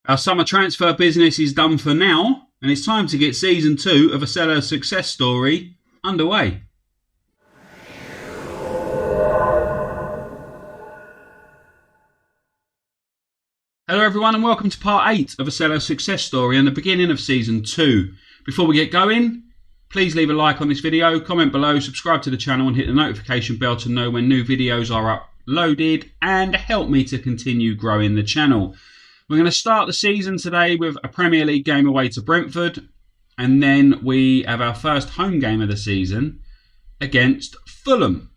Our summer transfer business is done for now, and it's time to get season 2 of A Selhurst Success Story underway. Hello everyone and welcome to part 8 of A Selhurst Success Story and the beginning of season 2. Before we get going, please leave a like on this video, comment below, subscribe to the channel and hit the notification bell to know when new videos are uploaded and help me to continue growing the channel. We're going to start the season today with a Premier League game away to Brentford, and then we have our first home game of the season against Fulham.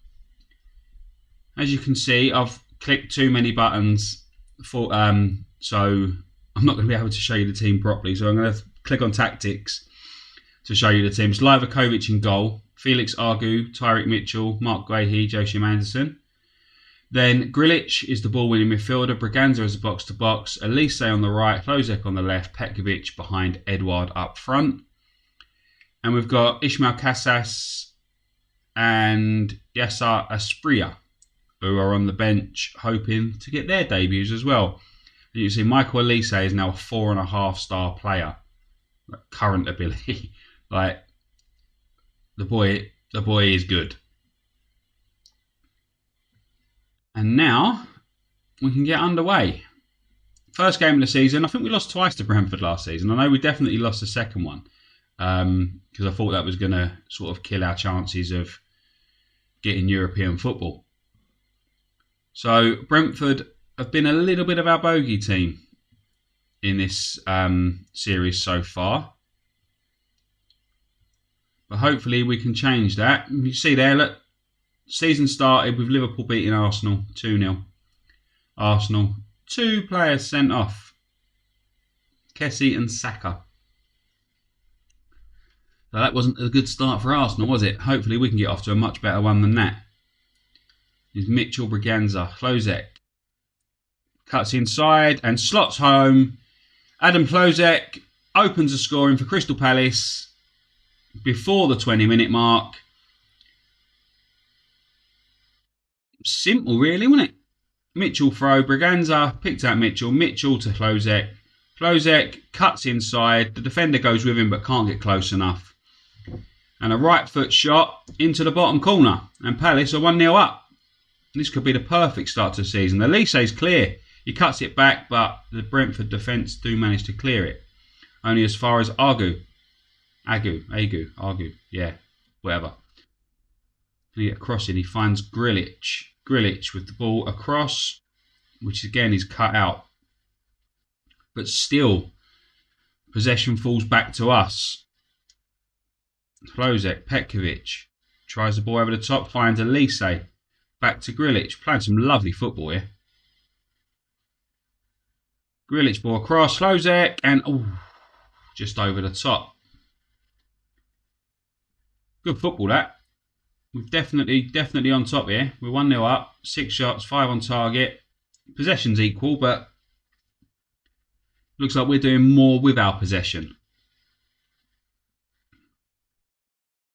As you can see, I've clicked too many buttons for so I'm not going to be able to show you the team properly, so I'm going to click on tactics to show you the team. It's Livakovic in goal, Felix Argu, Tyrick Mitchell, Mark Guehi, Joshua Anderson. Then Grilic is the ball-winning midfielder, Braganza as a box-to-box, Elise on the right, Hlozek on the left, Petkovic behind Edouard up front. And we've got Ismail Casas and Yasser Asprilla, who are on the bench hoping to get their debuts as well. And you can see Michael Elise is now a 4.5-star player. Current ability. Like, the boy is good. And now we can get underway. First game of the season. I think we lost twice to Brentford last season. I know we definitely lost the second one because I thought that was going to sort of kill our chances of getting European football. So Brentford have been a little bit of our bogey team in this series so far. But hopefully we can change that. You see there, look. Season started with Liverpool beating Arsenal 2-0. Arsenal, 2 players sent off. Kessie and Saka. So that wasn't a good start for Arsenal, was it? Hopefully we can get off to a much better one than that. Is Mitchell, Braganza, Hlozek. Cuts inside and slots home. Adam Hlozek opens the scoring for Crystal Palace before the 20-minute mark. Simple, really, wasn't it? Mitchell throw, Braganza picked out Mitchell. Mitchell to Hlozek. Hlozek cuts inside. The defender goes with him but can't get close enough. And a right foot shot into the bottom corner. And Palace are 1-0 up. This could be the perfect start to the season. Elise's clear. He cuts it back, but the Brentford defence do manage to clear it. Only as far as Argu, yeah, whatever. He gets across it. He finds Grilic. Grilic with the ball across, which again is cut out. But still, possession falls back to us. Hlozek, Petkovic tries the ball over the top, finds Elise. Back to Grilic, playing some lovely football here. Grilic ball across, Hlozek, and just over the top. Good football that. We're definitely on top here. We're 1-0 up, 6 shots, 5 on target. Possession's equal, but looks like we're doing more with our possession.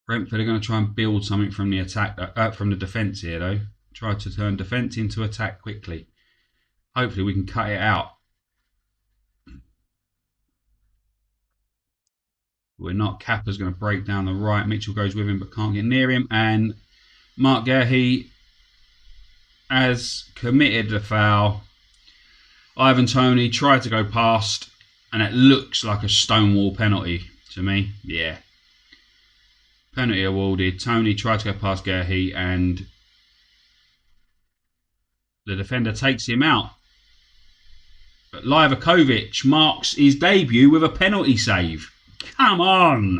Brentford are going to try and build something from the attack, from the defence here though. Try to turn defence into attack quickly. Hopefully we can cut it out. We're not. Kappa's going to break down the right. Mitchell goes with him but can't get near him. And Mark Guehi has committed the foul. Ivan Toney tried to go past and it looks like a stonewall penalty to me. Yeah. Penalty awarded. Toney tried to go past Guehi and the defender takes him out. But Livakovic marks his debut with a penalty save. Come on!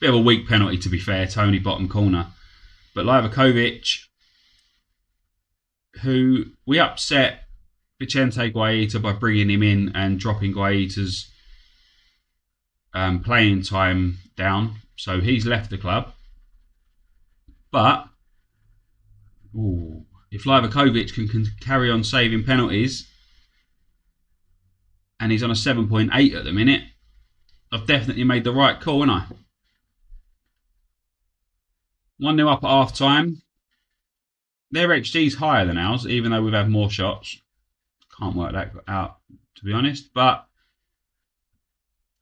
Bit of a weak penalty to be fair, Toney bottom corner. But Livakovic, who we upset Vicente Guaita by bringing him in and dropping Guaita's playing time down. So he's left the club. But if Livakovic can carry on saving penalties, and he's on a 7.8 at the minute, I've definitely made the right call, haven't I? 1-0 up at half time. Their XG's higher than ours, even though we've had more shots. Can't work that out to be honest. But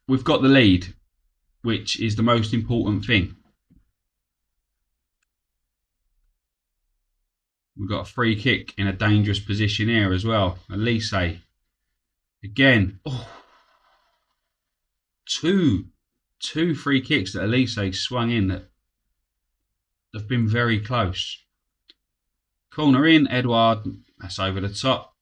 we've got the lead, which is the most important thing. We've got a free kick in a dangerous position here as well. Elise. Again. Oh. Two free kicks that Elise swung in that have been very close. Corner in, Edouard. That's over the top.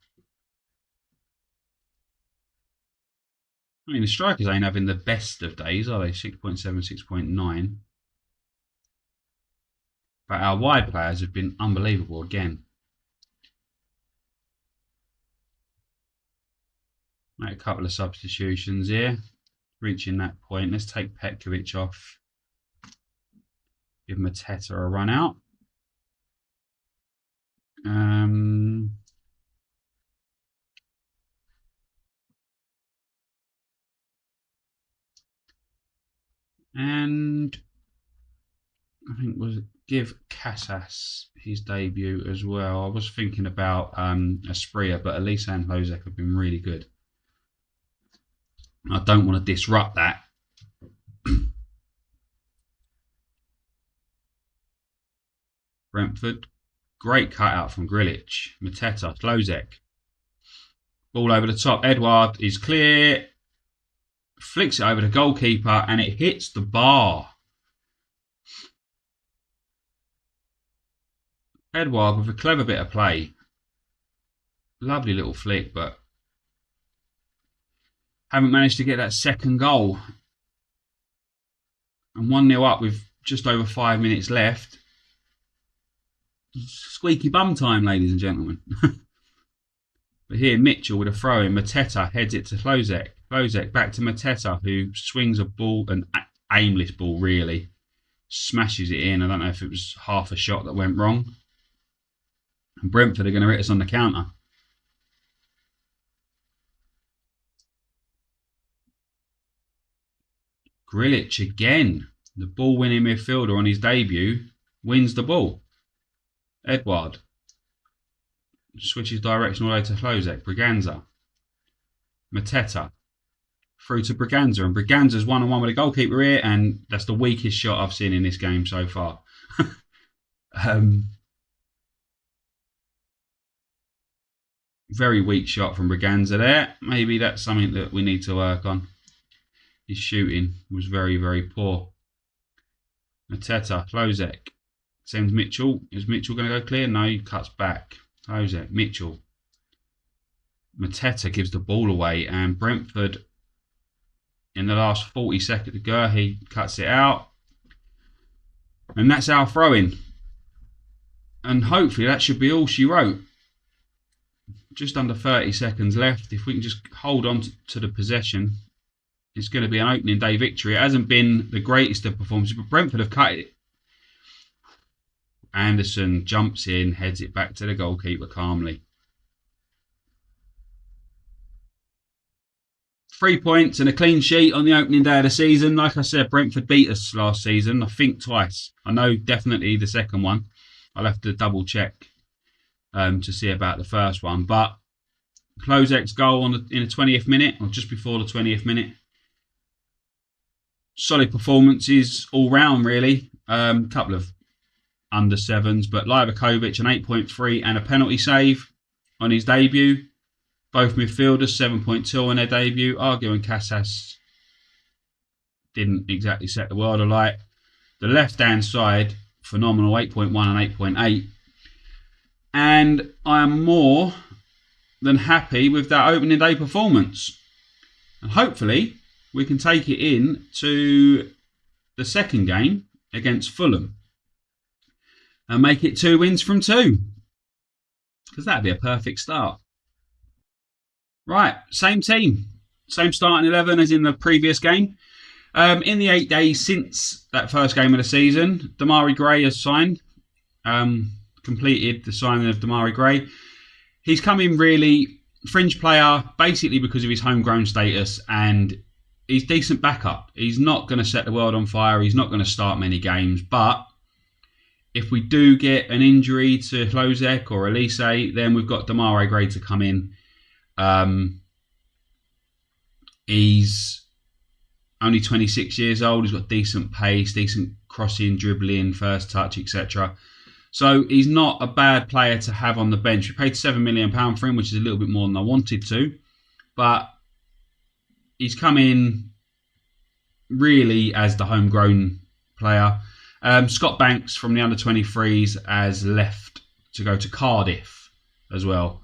I mean, the strikers ain't having the best of days, are they? 6.7, 6.9. But our wide players have been unbelievable again. Make a couple of substitutions here. Reaching that point. Let's take Petkovic off. Give Mateta a run out. And I think we'll give Casas his debut as well. I was thinking about Asprilla, but Elise and Lozek have been really good. I don't want to disrupt that. Brentford, great cutout from Grilic. Mateta, Lozek. Ball over the top. Edouard is clear. Flicks it over the goalkeeper and it hits the bar. Edouard with a clever bit of play. Lovely little flick, but haven't managed to get that second goal. And 1-0 up with just over 5 minutes left. Squeaky bum time, ladies and gentlemen. But here, Mitchell with a throw in. Mateta heads it to Lozek. Lozek back to Mateta, who swings a ball, an aimless ball really. Smashes it in. I don't know if it was half a shot that went wrong. And Brentford are going to hit us on the counter. Grilic again. The ball-winning midfielder on his debut wins the ball. Edouard switches direction all the way to Lozek. Braganza. Mateta. Through to Braganza. And Braganza's one-on-one with the goalkeeper here. And that's the weakest shot I've seen in this game so far. Very weak shot from Braganza there. Maybe that's something that we need to work on. His shooting was very, very poor. Mateta. Lozek. Sends Mitchell. Is Mitchell going to go clear? No, he cuts back. Lozek. Mitchell. Mateta gives the ball away, and Brentford, in the last 40 seconds, he cuts it out. And that's our throw-in. And hopefully that should be all she wrote. Just under 30 seconds left. If we can just hold on to the possession, it's going to be an opening day victory. It hasn't been the greatest of performances, but Brentford have cut it. Anderson jumps in, heads it back to the goalkeeper calmly. 3 points and a clean sheet on the opening day of the season. Like I said, Brentford beat us last season, I think twice. I know definitely the second one. I'll have to double check to see about the first one. But Lozek's goal in the 20th minute, or just before the 20th minute. Solid performances all round, really. Couple of under sevens, but Livakovic an 8.3 and a penalty save on his debut. Both midfielders 7.2 on their debut. Argu and Casas didn't exactly set the world alight. The left-hand side, phenomenal, 8.1 and 8.8. And I am more than happy with that opening day performance. And hopefully we can take it in to the second game against Fulham and make it 2 wins from 2. Because that'd be a perfect start. Right, same team. Same starting 11 as in the previous game. In the 8 days since that first game of the season, Damari Gray has signed. Completed the signing of Damari Gray. He's come in really fringe player, basically because of his homegrown status, and he's decent backup. He's not going to set the world on fire. He's not going to start many games, but if we do get an injury to Lozek or Elise, then we've got Damari Gray to come in He's only 26 years old. He's got decent pace, decent crossing, dribbling, first touch, etc. So he's not a bad player to have on the bench. We paid £7 million for him, which is a little bit more than I wanted to. But he's come in really as the homegrown player. Scott Banks from the under-23s has left to go to Cardiff as well.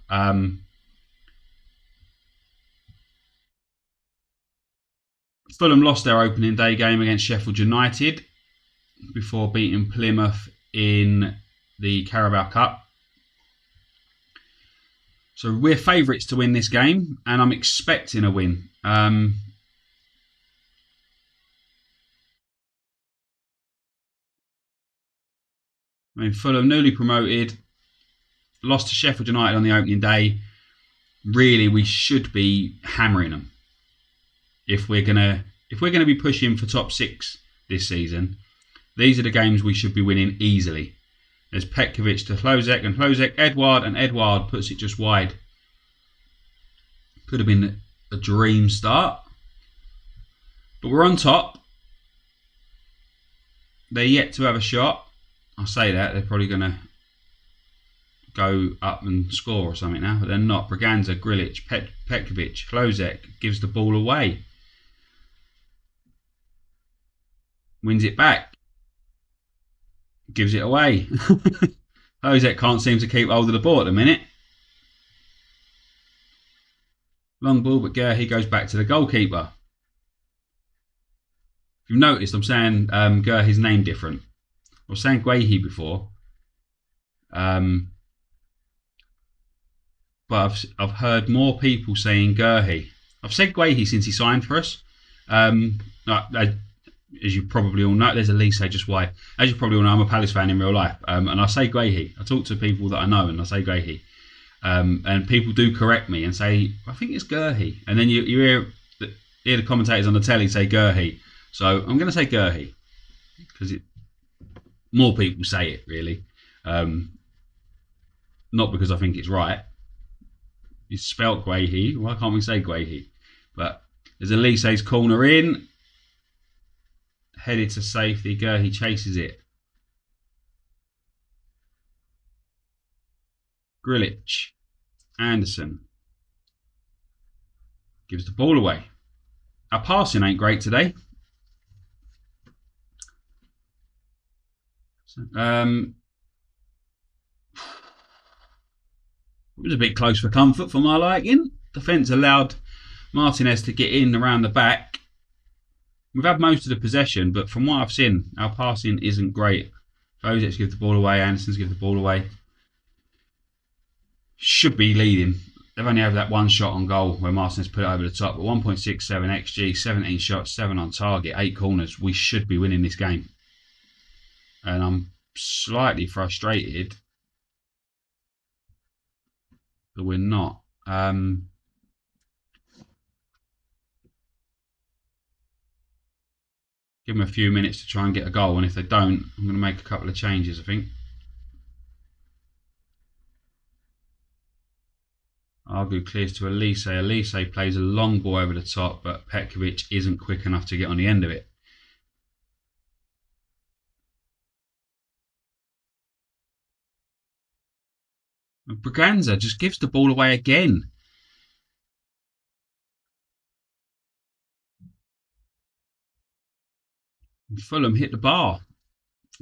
Fulham lost their opening day game against Sheffield United before beating Plymouth in the Carabao Cup. So we're favourites to win this game, and I'm expecting a win. I mean, Fulham newly promoted, lost to Sheffield United on the opening day. Really, we should be hammering them if we're gonna be pushing for top 6 this season. These are the games we should be winning easily. There's Petkovic to Hlozek, and Hlozek, Edouard, and Edouard puts it just wide. Could have been a dream start. But we're on top. They're yet to have a shot. I say that, they're probably going to go up and score or something now, but they're not. Braganza, Grilic, Petkovic, Hlozek gives the ball away. Wins it back. Gives it away. Hlozek can't seem to keep hold of the ball at the minute. Long ball, but Gerhi goes back to the goalkeeper. If you've noticed, I'm saying Gerhi's name different. I was saying Guehi before. But I've heard more people saying Gerhi. I've said Guehi since he signed for us. As you probably all know, there's Elise just wide. As you probably all know, I'm a Palace fan in real life, and I say Guehi. I talk to people that I know, and I say Guehi. And people do correct me and say, I think it's Gerhi. And then you hear the commentators on the telly say Gerhi. So I'm going to say Gerhi because more people say it, really. Not because I think it's right. It's spelt Guehi. Why can't we say Guehi? But there's Elise's corner in. Headed to safety. Gerhi chases it. Grilic. Anderson. Gives the ball away. Our passing ain't great today. It was a bit close for comfort for my liking. Defence allowed Martinez to get in around the back. We've had most of the possession, but from what I've seen, our passing isn't great. Hlozek's give the ball away, Anderson's give the ball away. Should be leading. They've only had that one shot on goal where Martinez put it over the top, but 1.67 XG, 17 shots, 7 on target, 8 corners. We should be winning this game. And I'm slightly frustrated that we're not. Give them a few minutes to try and get a goal, and if they don't, I'm going to make a couple of changes, I think. Argu clears to Elise. Elise plays a long ball over the top, but Petkovic isn't quick enough to get on the end of it. Braganza just gives the ball away again. Fulham hit the bar.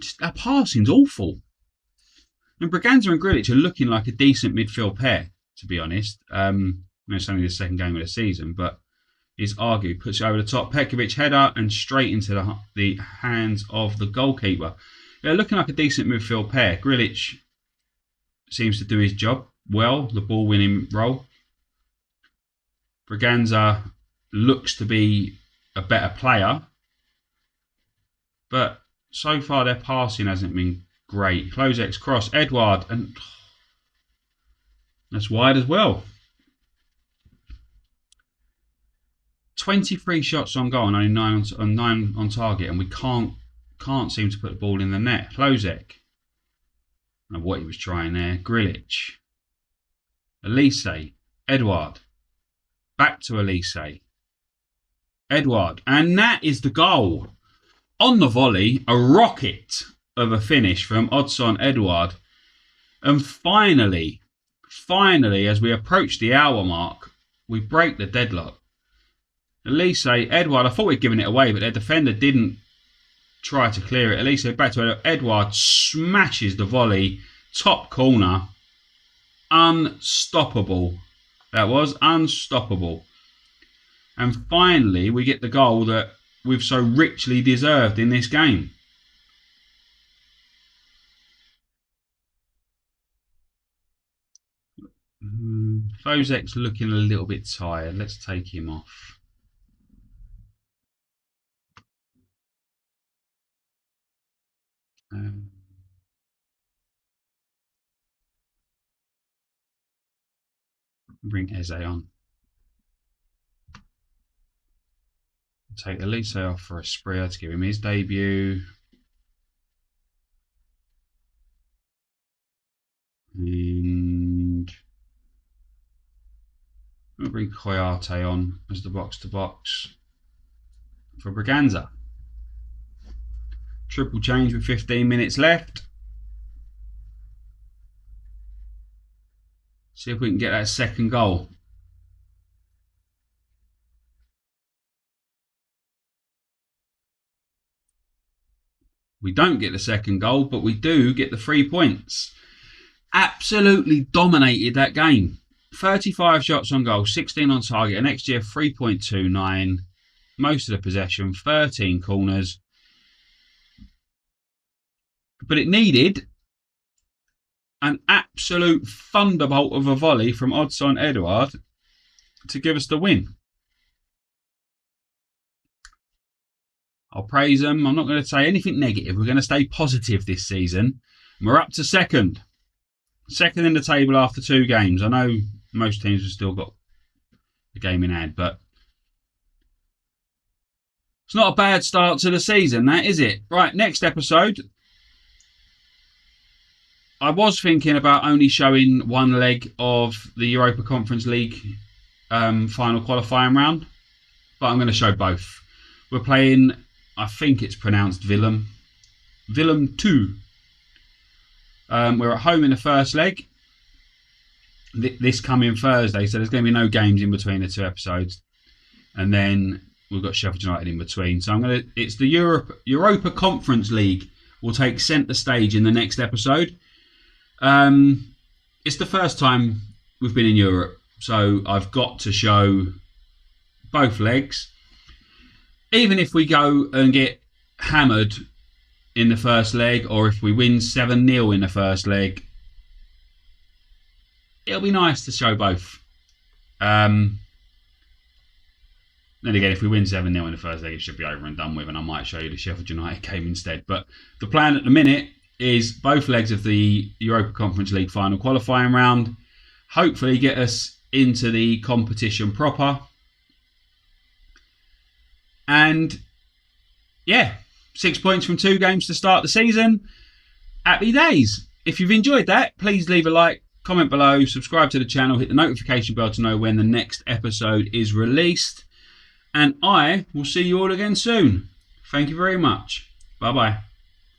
Just, our passing's awful. And Braganza and Grilic are looking like a decent midfield pair, to be honest. It's only the second game of the season, but it's Argu puts it over the top. Petkovic header and straight into the hands of the goalkeeper. They're looking like a decent midfield pair. Grilic seems to do his job well, the ball winning role. Braganza looks to be a better player, but so far their passing hasn't been great. Hlozek's cross, Edouard, and that's wide as well. 23 shots on goal and only 9 on target, and we can't seem to put the ball in the net. Hlozek. I don't know what he was trying there. Grilic. Elise. Edouard. Back to Elise. Edouard. And that is the goal. On the volley, a rocket of a finish from Odsonne Edouard. And finally, as we approach the hour mark, we break the deadlock. Elise Edouard, I thought we'd given it away, but their defender didn't try to clear it. Elise back to Edouard, smashes the volley, top corner. Unstoppable. That was unstoppable. And finally, we get the goal that we've so richly deserved in this game. Fozek's looking a little bit tired. Let's take him off. Bring Eze on. Take Elise off for a Spria to give him his debut. And we'll bring Koyate on as the box-to-box for Braganza. Triple change with 15 minutes left. See if we can get that second goal. We don't get the second goal, but we do get the 3 points. Absolutely dominated that game. 35 shots on goal, 16 on target, an XG of 3.29. Most of the possession, 13 corners. But it needed an absolute thunderbolt of a volley from Odsonne Edouard to give us the win. I'll praise them. I'm not going to say anything negative. We're going to stay positive this season. We're up to second. Second in the table after 2 games. I know most teams have still got a game in hand, but it's not a bad start to the season, that is it? Right, next episode. I was thinking about only showing one leg of the Europa Conference League final qualifying round, but I'm going to show both. We're playing, I think it's pronounced Willem 2. We're at home in the first leg this coming Thursday, so there's going to be no games in between the 2 episodes, and then we've got Sheffield United in between. So it's the Europa Conference League will take centre stage in the next episode. It's the first time we've been in Europe, so I've got to show both legs. Even if we go and get hammered in the first leg, or if we win 7-0 in the first leg, it'll be nice to show both. Then again, if we win 7-0 in the first leg, it should be over and done with, and I might show you the Sheffield United game instead. But the plan at the minute is both legs of the Europa Conference League final qualifying round. Hopefully get us into the competition proper. And yeah, 6 points from 2 games to start the season. Happy days. If you've enjoyed that, please leave a like, comment below, subscribe to the channel, hit the notification bell to know when the next episode is released. And I will see you all again soon. Thank you very much. Bye-bye.